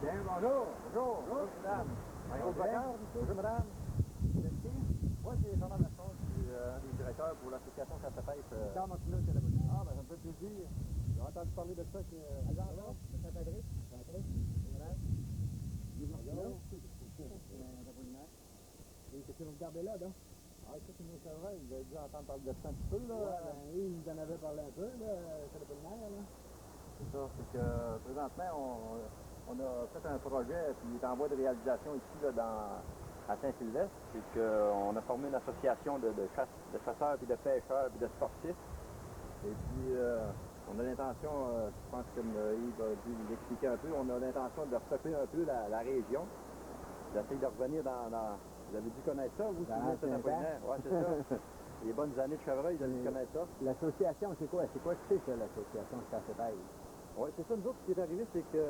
Bien, bonjour. Bonjour. Bonjour, madame. Bonjour, madame. Moi, c'est Fernand Lachance, je suis un des directeurs pour l'association Chasse-à-Pêche. Dans Montigny, c'est là-bas. Ah, ben, ça me fait plaisir. J'ai entendu parler de ça que... Bonjour, c'est Saint-Patrick. Patrick, madame. Bonjour. Qu'est-ce que vous regardez là, donc? Ah, ça, c'est nos chevreuils. Vous avez dû entendre parler de ça un petit peu, là. Ouais, oui, il nous en avait parlé un peu, là, c'est le polinaire, là. C'est ça. C'est que, présentement, on a fait un projet, puis il est en voie de réalisation ici, là, à Saint-Sylvestre. C'est qu'on a formé une association de chasseurs, puis de pêcheurs, puis de sportifs. Et puis, on a l'intention, je pense que Yves a dû vous expliquer un peu, on a l'intention de restocker un peu la région, d'essayer de revenir dans... Vous avez dû connaître ça, vous, Saint-Apollinaire? Oui, c'est ça. Les bonnes années de chevreuil, vous avez dû connaître ça. L'association, c'est quoi? C'est quoi que c'est, ça, l'association Chasse-à-Pêche? Oui, c'est ça. Nous autres, ce qui est arrivé, c'est que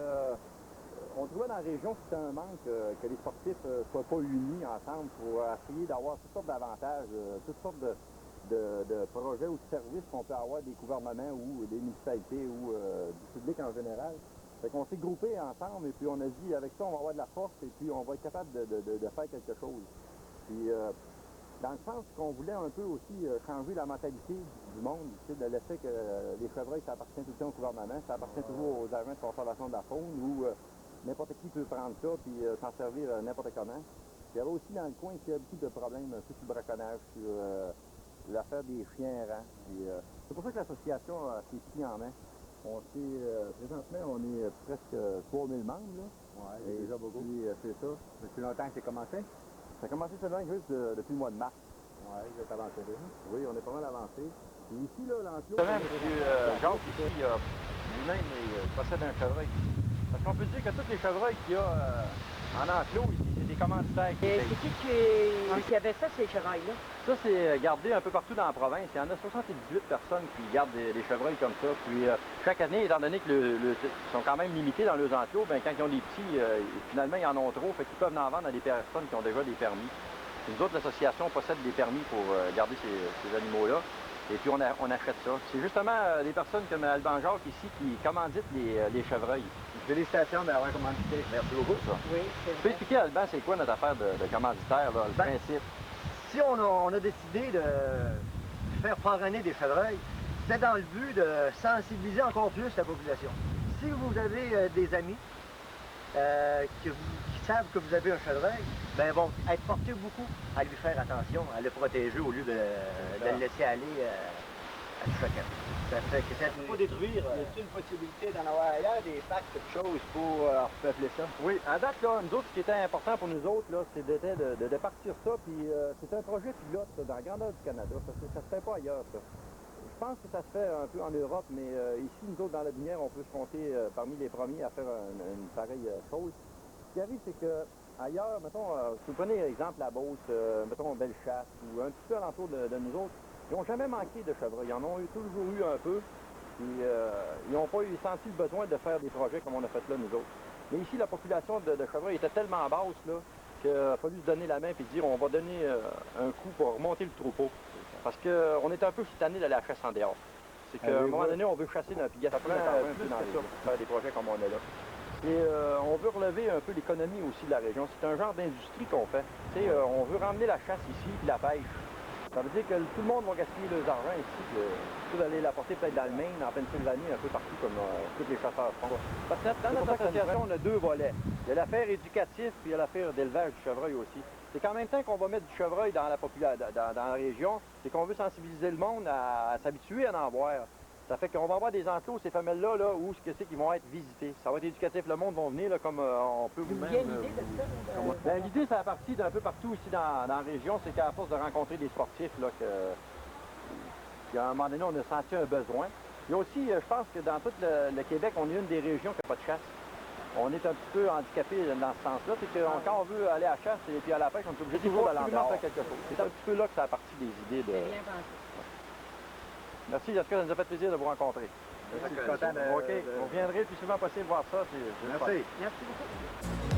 on trouvait dans la région que c'était un manque, que les sportifs ne soient pas unis ensemble pour essayer d'avoir toutes sortes d'avantages, toutes sortes de projets ou de services qu'on peut avoir des gouvernements ou des municipalités ou du public en général. Fait qu'on s'est groupés ensemble et puis on a dit, avec ça, on va avoir de la force et puis on va être capable de faire quelque chose. Puis, dans le sens qu'on voulait un peu aussi changer la mentalité du monde, tu sais, le fait que les chevreuils, ça appartient tout le temps au gouvernement, ça appartient toujours aux agents de conservation de la faune où n'importe qui peut prendre ça puis s'en servir n'importe comment. Puis il y avait aussi dans le coin, il y a beaucoup de problèmes un peu sur le braconnage, sur l'affaire des chiens errants. C'est pour ça que l'association s'est pris en main. Présentement, on est presque 3000 membres, là. Oui, c'est déjà beaucoup. C'est ça. Depuis longtemps que c'est commencé? Ça a commencé seulement juste depuis le mois de mars. Oui, vous êtes avancé déjà. Oui, on est pas mal avancé. Et ici, là, l'enclos... M. Jacques, ici, lui-même, il possède un chevreuil. Parce qu'on peut dire que tous les chevreuils qu'il y a en enclos ici, c'est des commanditaires qui payent. C'est qui avait fait ces chevreuils-là? Ça, c'est gardé un peu partout dans la province. Il y en a 78 personnes qui gardent des chevreuils comme ça. Puis chaque année, étant donné qu'ils sont quand même limités dans leurs enclos, ben, quand ils ont des petits, finalement, ils en ont trop. Fait qu'ils peuvent en vendre à des personnes qui ont déjà des permis. Puis nous autres, l'association possède des permis pour garder ces animaux-là. Et puis on achète ça. C'est justement des personnes comme Alban Jacques ici qui commanditent les chevreuils. Félicitations d'avoir commandité. Merci beaucoup, ça. Oui, c'est Tu peux vrai. expliquer, Alban, c'est quoi notre affaire de commanditaire, là, le principe? Si on a décidé de faire parrainer des chevreuils, c'est dans le but de sensibiliser encore plus la population. Si vous avez des amis qui savent que vous avez un chevreuil, ben vont être portés beaucoup à lui faire attention, à le protéger au lieu de le laisser aller à tout chacun. Ça fait que ça ne faut pas détruire. Y a-t-il une possibilité d'en avoir ailleurs des packs, quelque chose pour repeupler ça? Oui, à date, là, nous autres, ce qui était important pour nous autres, là, c'était de départir ça, puis c'est un projet pilote là, dans la grandeur du Canada, parce que ça se fait pas ailleurs, ça. Je pense que ça se fait un peu en Europe, mais ici, nous autres, dans la Binière, on peut se compter parmi les premiers à faire une pareille chose. Ce qui arrive, c'est que ailleurs, mettons, si vous prenez exemple la Beauce, mettons Bellechasse, ou un petit peu alentour de nous autres, ils n'ont jamais manqué de chevreuils. Ils en ont toujours eu un peu. Puis ils n'ont pas eu senti le besoin de faire des projets comme on a fait là, nous autres. Mais ici, la population de chevreuils était tellement basse là, qu'il a fallu se donner la main et dire on va donner un coup pour remonter le troupeau. Parce qu'on est un peu tanné d'aller à la chasse en dehors. C'est qu'à un moment donné, on veut chasser dans puis ça prend plus dans ça pour faire des projets comme on a là. Et on veut relever un peu l'économie aussi de la région. C'est un genre d'industrie qu'on fait. On veut ramener la chasse ici puis la pêche. Ça veut dire que tout le monde va gaspiller leurs argent ici, puis d'aller l'apporter peut-être dans le Maine, en Pennsylvanie, un peu partout comme tous les chasseurs font. Parce que dans notre association, on a deux volets. Il y a l'affaire éducative, puis il y a l'affaire d'élevage du chevreuil aussi. C'est qu'en même temps qu'on va mettre du chevreuil dans la région, c'est qu'on veut sensibiliser le monde à s'habituer à en voir. Ça fait qu'on va avoir des enclos, ces femelles-là, là, où ce que c'est qu'ils vont être visités. Ça va être éducatif, le monde va venir, là, comme on peut vous-même. Bien l'idée de ça? Ben, l'idée, ça a parti d'un peu partout ici dans la région, c'est qu'à force de rencontrer des sportifs, là, qu'à un moment donné, on a senti un besoin. Il y a aussi, je pense que dans tout le Québec, on est une des régions qui n'a pas de chasse. On est un petit peu handicapé dans ce sens-là, c'est que quand on veut aller à la chasse et puis à la pêche, on est obligé toujours d'aller en faire quelque chose. C'est un petit peu là que ça a parti des idées de... C'est bien pensé. Merci, en tout cas, ça nous a fait plaisir de vous rencontrer. Je suis content de... OK, vous reviendrez le plus souvent possible voir ça. Merci. Merci beaucoup.